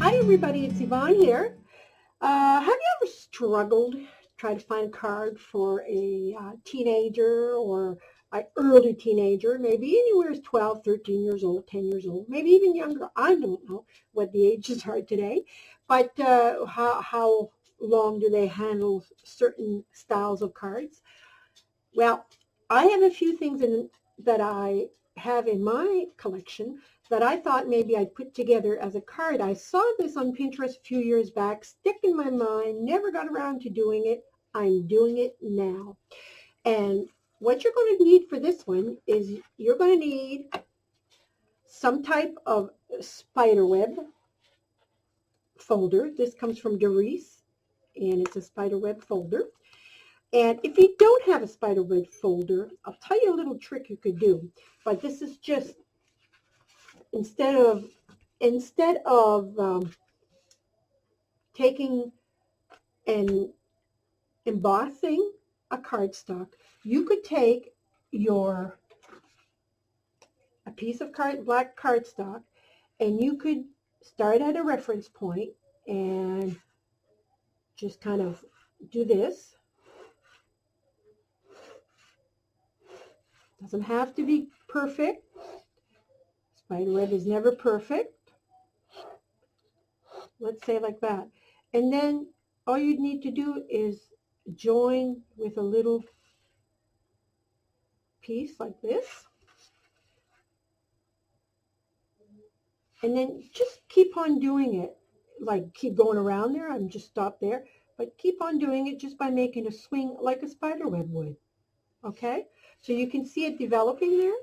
Hi everybody, it's Yvonne here. Have you ever struggled trying to find a card for a teenager or an early teenager, maybe anywhere as 12, 13 years old, 10 years old, maybe even younger? I don't know what the ages are today, but how long do they handle certain styles of cards? Well, I have a few things that I have in my collection that I thought maybe I'd put together as a card. I saw this on Pinterest a few years back, stick in my mind, never got around to doing it. I'm doing it now. And what you're going to need for this one is you're going to need some type of spider web folder. This comes from Doris, and it's a spider web folder. And if you don't have a spider web folder, I'll tell you a little trick you could do. But this is just instead of taking and embossing a cardstock, you could take a piece of black cardstock, and you could start at a reference point and just kind of do this. Doesn't have to be perfect. Spiderweb is never perfect. Let's say like that. And then all you need to do is join with a little piece like this. And then just keep on doing it. Like keep going around there. I'm just stopped there. But keep on doing it just by making a swing like a spiderweb would. Okay? So you can see it developing there.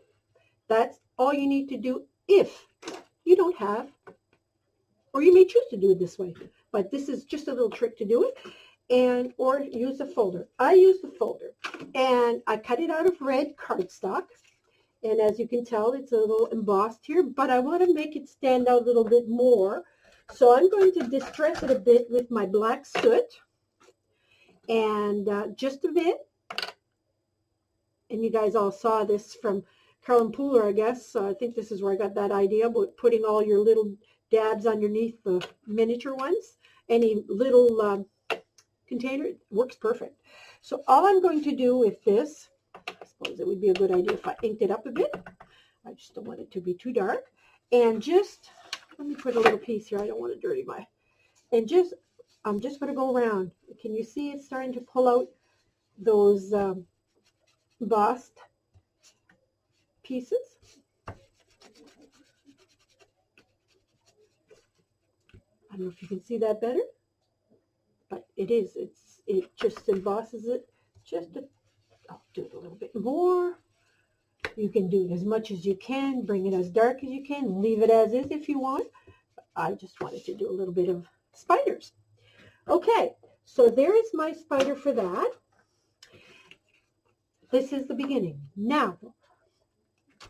That's all you need to do if you don't have, or you may choose to do it this way. But this is just a little trick to do it. Or use a folder. I use the folder. And I cut it out of red cardstock. And as you can tell, it's a little embossed here. But I want to make it stand out a little bit more. So I'm going to distress it a bit with my black soot. And just a bit. And you guys all saw this from Carolyn Pooler, I guess. I think this is where I got that idea about putting all your little dabs underneath the miniature ones. Any little container works perfect. So all I'm going to do with this, I suppose it would be a good idea if I inked it up a bit. I just don't want it to be too dark. And just, let me put a little piece here. I don't want to dirty my, and just, I'm just going to go around. Can you see it's starting to pull out those embossed pieces? I don't know if you can see that better, but it is. It just embosses it. I'll do it a little bit more. You can do it as much as you can. Bring it as dark as you can. Leave it as is if you want. But I just wanted to do a little bit of spiders. Okay, so there is my spider for that. This is the beginning. Now,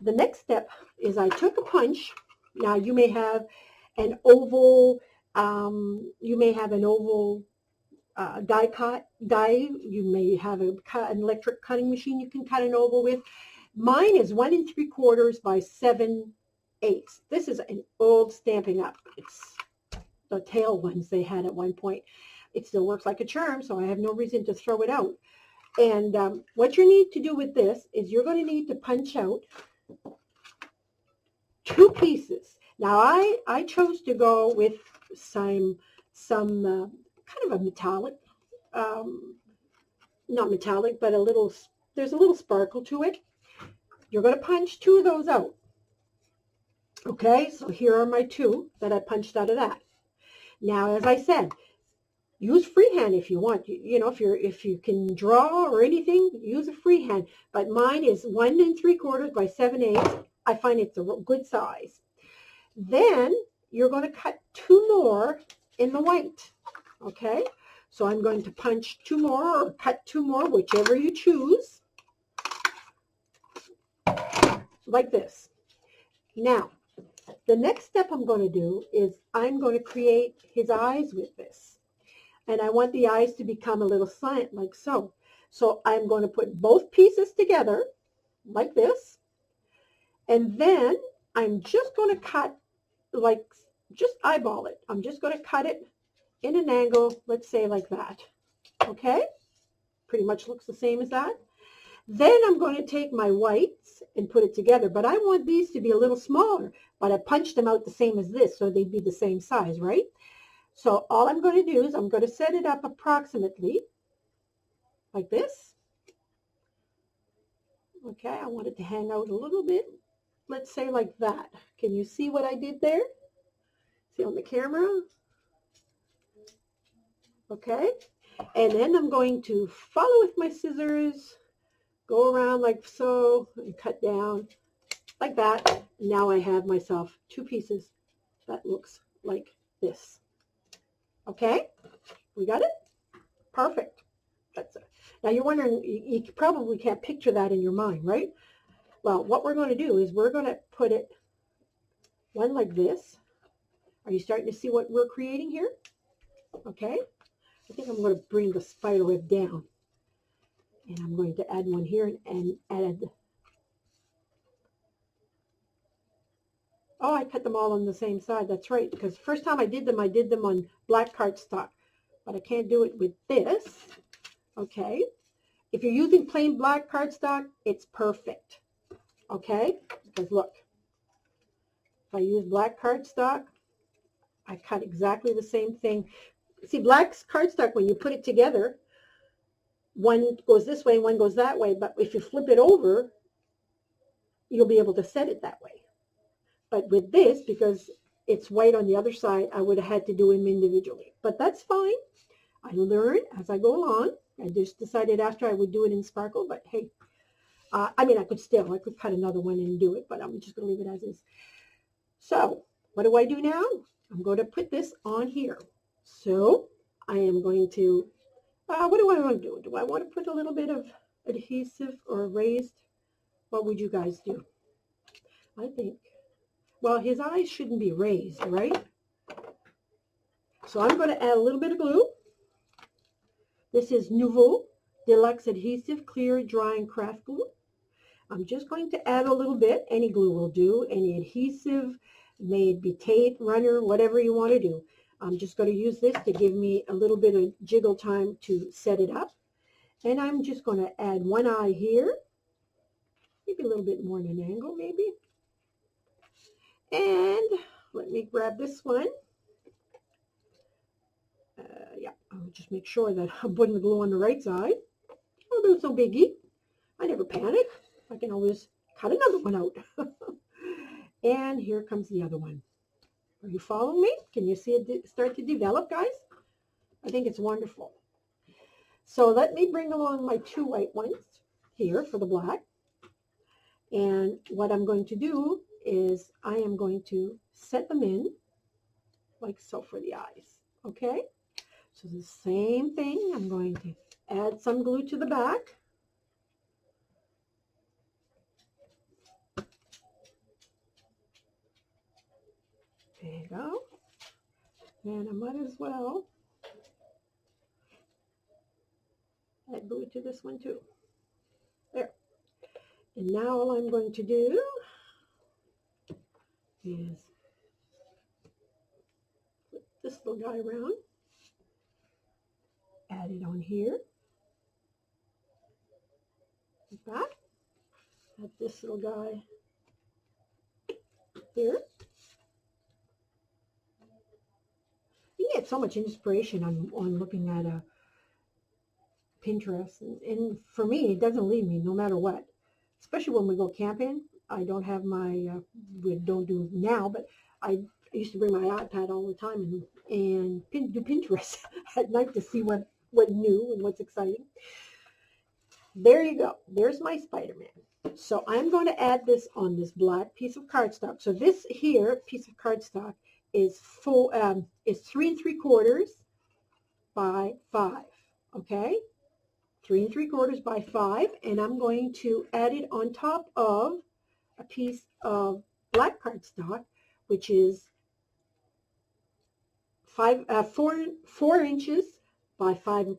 the next step is I took a punch. Now, you may have an oval, die. You may have an electric cutting machine you can cut an oval with. Mine is 1 3/4 by 7/8. This is an old Stampin' Up. It's the tail ones they had at one point. It still works like a charm, so I have no reason to throw it out. And what you need to do with this is you're going to need to punch out 2 pieces. Now I chose to go with some kind of a metallic, not metallic, but there's a little sparkle to it. You're going to punch 2 of those out. Okay, so here are my 2 that I punched out of that. Now, as I said, use freehand if you want. You know, if you can draw or anything, use a freehand. But mine is 1 3/4 by 7/8. I find it's a good size. Then you're going to cut 2 more in the white. Okay, so I'm going to punch 2 more or cut 2 more, whichever you choose, like this. Now, the next step I'm going to do is I'm going to create his eyes with this. And I want the eyes to become a little slant, like so. So I'm going to put both pieces together, like this. And then I'm just going to cut like just eyeball it. I'm just going to cut it in an angle, let's say like that. Okay? Pretty much looks the same as that. Then I'm going to take my whites and put it together, but I want these to be a little smaller, but I punched them out the same as this, so they'd be the same size, right? So all I'm going to do is I'm going to set it up approximately like this. Okay, I want it to hang out a little bit. Let's say like that. Can you see what I did there? See on the camera? Okay, and then I'm going to follow with my scissors, go around like so, and cut down like that. Now I have myself two pieces that looks like this. Okay, we got it? Perfect. That's it. Now you're wondering, you probably can't picture that in your mind, right? Well, what we're going to do is we're going to put it one like this. Are you starting to see what we're creating here? Okay. I think I'm going to bring the spider web down. And I'm going to add one here and add. Oh, I cut them all on the same side. That's right. Because the first time I did them on black cardstock. But I can't do it with this. Okay. If you're using plain black cardstock, it's perfect. Okay. Because look, if I use black cardstock, I cut exactly the same thing. See, black cardstock, when you put it together, one goes this way, one goes that way. But if you flip it over, you'll be able to set it that way. But with this, because it's white on the other side, I would have had to do them individually. But that's fine. I learn as I go along. I just decided after I would do it in sparkle, but hey, I mean, I could cut another one and do it, but I'm just going to leave it as is. So what do I do now? I'm going to put this on here. So I am going to, what do I want to do? Do I want to put a little bit of adhesive or raised? What would you guys do? I think, well, his eyes shouldn't be raised, right? So I'm going to add a little bit of glue. This is Nouveau Deluxe Adhesive Clear Drying Craft Glue. I'm just going to add a little bit. Any glue will do. Any adhesive, may it be tape, runner, whatever you want to do. I'm just going to use this to give me a little bit of jiggle time to set it up. And I'm just going to add one eye here. Maybe a little bit more in an angle, maybe. And let me grab this one. Yeah, I'll just make sure that I'm putting the glue on the right side. Oh, there's no biggie. I never panic. I can always cut another one out. And here comes the other one. Are you following me? Can you see it start to develop, guys? I think it's wonderful. So let me bring along my two white ones here for the black. And what I'm going to do is I am going to set them in like so for the eyes. Okay? So the same thing, I'm going to add some glue to the back. There you go. And I might as well add glue to this one too. There. And now all I'm going to do is flip this little guy around. Add it on here, like that. Add this little guy here. You get so much inspiration on looking at a Pinterest, and for me, it doesn't leave me no matter what. Especially when we go camping. I don't have my, we don't do now, but I used to bring my iPad all the time and do Pinterest at night to see what new and what's exciting. There you go. There's my Spider-Man. So I'm going to add this on this black piece of cardstock. So this here piece of cardstock is is 3 3/4 by 5. Okay, 3 3/4 by 5, and I'm going to add it on top of a piece of black cardstock, which is 4 inches by 5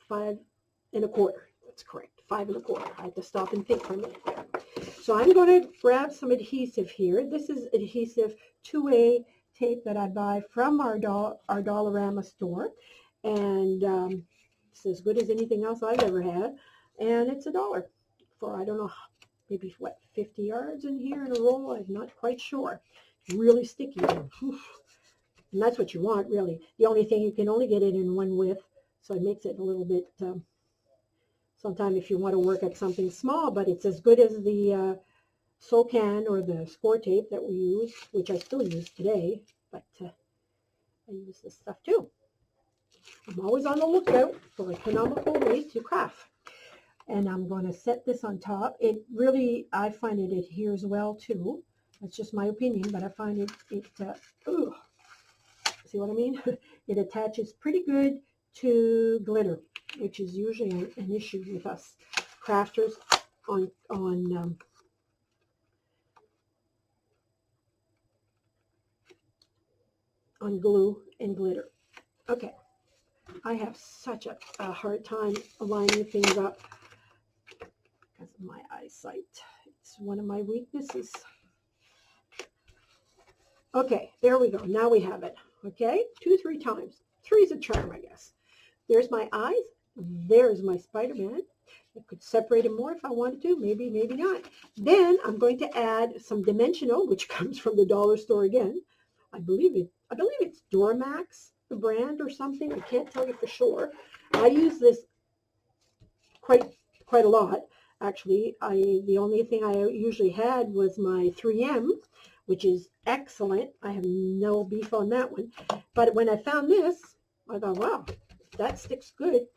1/4. That's correct, 5 1/4. I had to stop and think for a minute there. So I'm going to grab some adhesive here. This is adhesive 2A tape that I buy from our Dollarama store, and it's as good as anything else I've ever had, and it's $1 for, I don't know, maybe what, 50 yards in here in a roll. I'm not quite sure. Really sticky, and that's what you want, really. The only thing, you can only get it in one width, so it makes it a little bit, sometimes if you want to work at something small, but it's as good as the SoCan or the score tape that we use, which I still use today, but I use this stuff too. I'm always on the lookout for economical ways to craft. And I'm going to set this on top. It really, I find it adheres well too. That's just my opinion, but I find it see what I mean? It attaches pretty good to glitter, which is usually an issue with us crafters on glue and glitter. Okay, I have such a hard time lining things up because of my eyesight. It's one of my weaknesses. Okay, there we go. Now we have it. Okay, 2-3 times. 3 is a charm, I guess. There's my eyes. There's my Spider-Man. I could separate them more if I wanted to. Maybe, maybe not. Then I'm going to add some dimensional, which comes from the dollar store again. I believe it's Duramax, the brand or something. I can't tell you for sure. I use this quite a lot. Actually, the only thing I usually had was my 3M, which is excellent. I have no beef on that one. But when I found this, I thought, wow, that sticks good.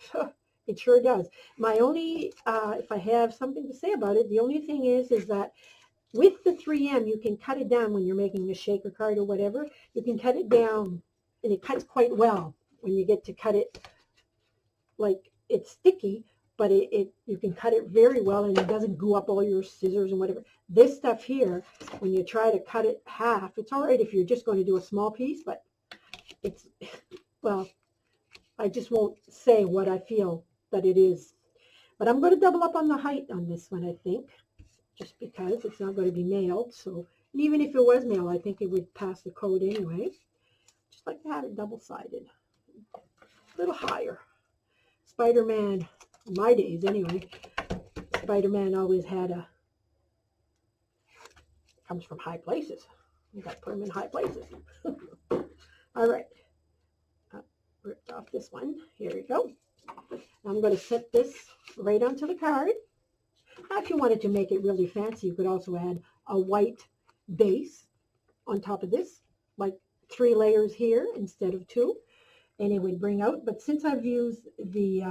It sure does. My only, if I have something to say about it, the only thing is that with the 3M, you can cut it down when you're making a shaker card or whatever. You can cut it down, and it cuts quite well when you get to cut it. Like, it's sticky, but you can cut it very well, and it doesn't goo up all your scissors and whatever. This stuff here, when you try to cut it half, it's all right if you're just going to do a small piece, but it's, well, I just won't say what I feel that it is. But I'm going to double up on the height on this one, I think, just because it's not going to be nailed. So, and even if it was nailed, I think it would pass the code anyway. Just like to have it double-sided, a little higher. Spider-Man, in my days anyway, Spider-Man always had comes from high places. You got to put them in high places. All right. Ripped off this one. Here we go. I'm going to set this right onto the card. Now, if you wanted to make it really fancy, you could also add a white base on top of this, like 3 layers here instead of 2, and it would bring out. But since I've used the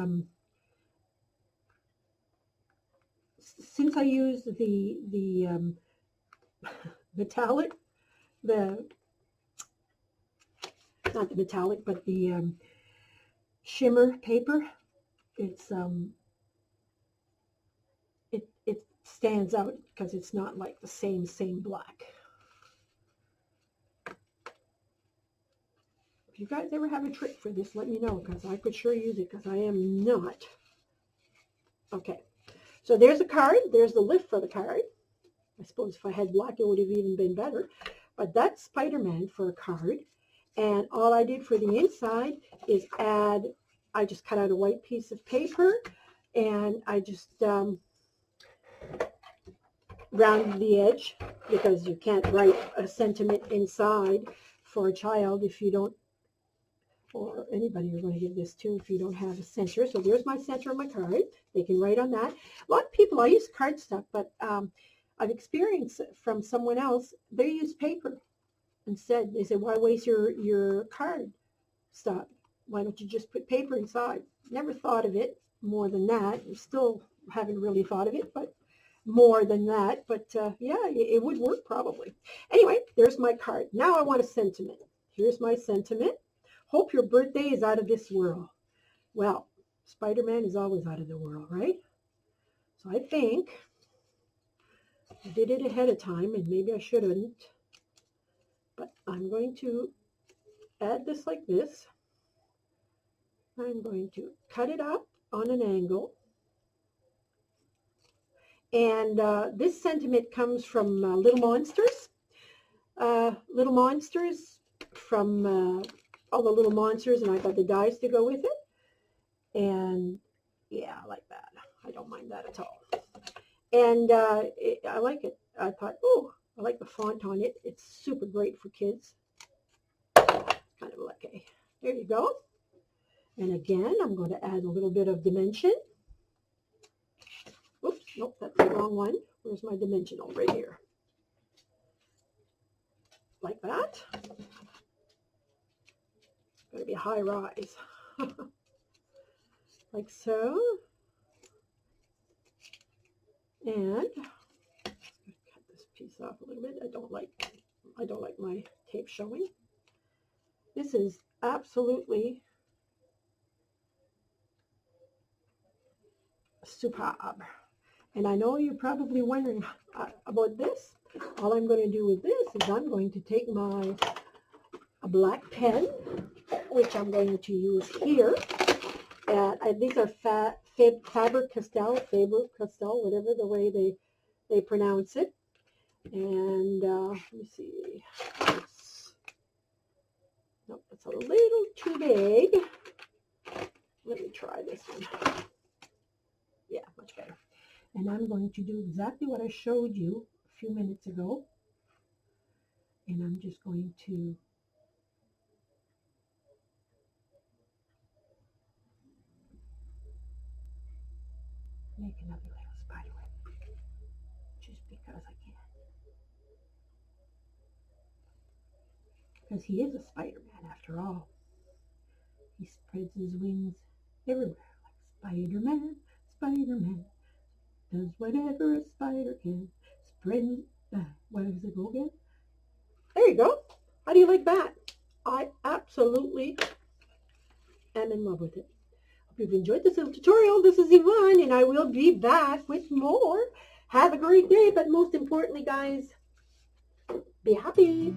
metallic, not the metallic, but the shimmer paper, it's it stands out because it's not like the same black. If you guys ever have a trick for this, let me know, because I could sure use it, because I am not. Okay, so there's a card. There's the lift for the card. I suppose if I had black, it would have even been better. But that's Spider-Man for a card. And all I did for the inside is I just cut out a white piece of paper, and I just rounded the edge, because you can't write a sentiment inside for a child if you don't, or anybody you're going to give this to, if you don't have a center. So there's my center of my card. They can write on that. A lot of people, I use cardstock, but I've experienced from someone else, they use paper instead. They say, why waste your card stock? Why don't you just put paper inside? Never thought of it more than that. Still haven't really thought of it, but more than that. But yeah, it would work probably. Anyway, there's my card. Now I want a sentiment. Here's my sentiment. Hope your birthday is out of this world. Well, Spider-Man is always out of the world, right? So I think I did it ahead of time, and maybe I shouldn't. But I'm going to add this like this. I'm going to cut it up on an angle. And this sentiment comes from Little Monsters. Little Monsters, from all the little monsters, and I got the dies to go with it. And yeah, I like that. I don't mind that at all. And I like it. I thought, oh, I like the font on it. It's super great for kids. Kind of like a, there you go. And again, I'm going to add a little bit of dimension. Oops, nope, that's the wrong one. Where's my dimensional? Right here. Like that. Got to be a high rise. Like so. And cut this piece off a little bit. I don't like my tape showing. This is absolutely superb. And I know you're probably wondering about this. All I'm going to do with this is I'm going to take my black pen, which I'm going to use here. And these are Faber-Castell, whatever the way they pronounce it. And let me see. Nope, it's a little too big. Let me try this one. Yeah, much better. And I'm going to do exactly what I showed you a few minutes ago. And I'm just going to make another little spider web, just because I can. Because he is a Spider-Man after all. He spreads his wings everywhere, like Spider-Man, Spider-Man does whatever a spider can. Spread, what does it go again? There you go. How do you like that? I absolutely am in love with it. Hope you've enjoyed this little tutorial. This is Yvonne, and I will be back with more. Have a great day, but most importantly, guys, be happy.